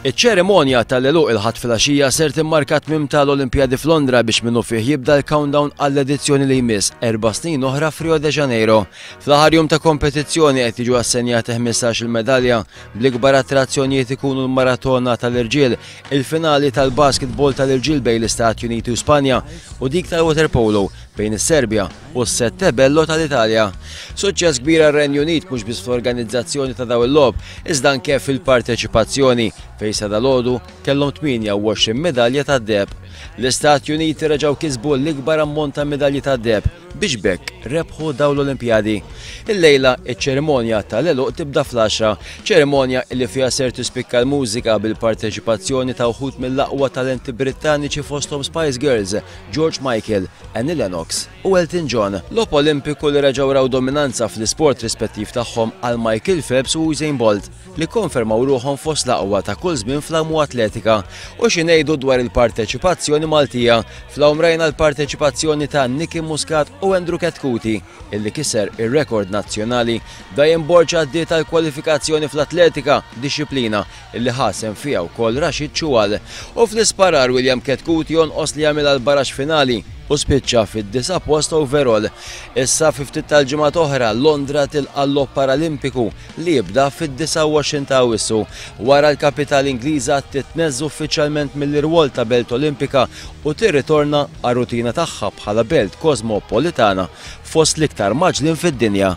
Iċ-ċerimonja tal-għeluq il-ħadd filgħaxija ser timmarka tmiem tal-Olimpjadi f'Londra biex minnu fih jibda l-countdown għall-edizzjoni li jmiss 4 snin oħra f'Rio de Janeiro. Fl-aħħar jum ta' kompetizzjoni qed jiġu assenjati 15-il medalja bl-ikbar attrazzjonijiet ikunu l-maratona tal-irġiel, il-finali tal-basketball tal-irġiel bejn l-Istati Uniti u Spanja u dik tal-waterpolo bejn is-Serbja u s-sette bello tal-Italja. Suċċess kbir għar-Renju Unit mhux biss fl-organizzazzjoni ta' dawn il-logħob, iżda anke fil-parteċipazzjoni fejn sa dalgħodu kellhom 28 medalja tad-deheb. L-Istati Uniti reġgħu kisbu l-ikbar ammont ta' medalji tad-deheb biex bekk rebħu dawn l-Olimpjadi. Il-lejla iċ-ċerimonja tal-għeluq tibda fl-10, ċerimonja li fiha ser tispikka l-mużika bil-parteċipazzjoni ta' wħud mill-aqwa talenti Brittaniċi fosthom Spice Girls, George Michael, Annie Lennox u Elton John. L-op Olimpiku li reġgħu raw dominanza fl-isport rispettiv tagħhom għal Michael Phelps u Usain Bolt li konfermaw ruħhom fost l-aqwa ta' kull żmien fl-għamu atletika. U xi ngħidu dwar il-parteċipazzjoni Maltija, fl-għawm rajna l-parteċipazzjoni ta' Nicky Muscat u Andrew Ketkuti, illi kiser ir-rekord nazzjonali dejjem borġa għaddiet tal-kwalifikazzjoni fl-atletika, disciplina illi ħasem fiha wkoll Rashid Choual. U fl-isparar William Ketkuti jonqos li jagħmel għall-barax finali u spiċċa fid-9 post overall. Issa fi ftit tal-ġimgħat oħra Londra tilqa' l-logħob Paralimpiku li jibda fid-29 ta' Awwissu. Wara l-kapital Ingliża titneżż uffiċjalment mill-irwol ta' belt Olimpika u tirritorna għar-rutina tagħha bħala belt kosmopolitana fost l-iktar maġlin fid-dinja.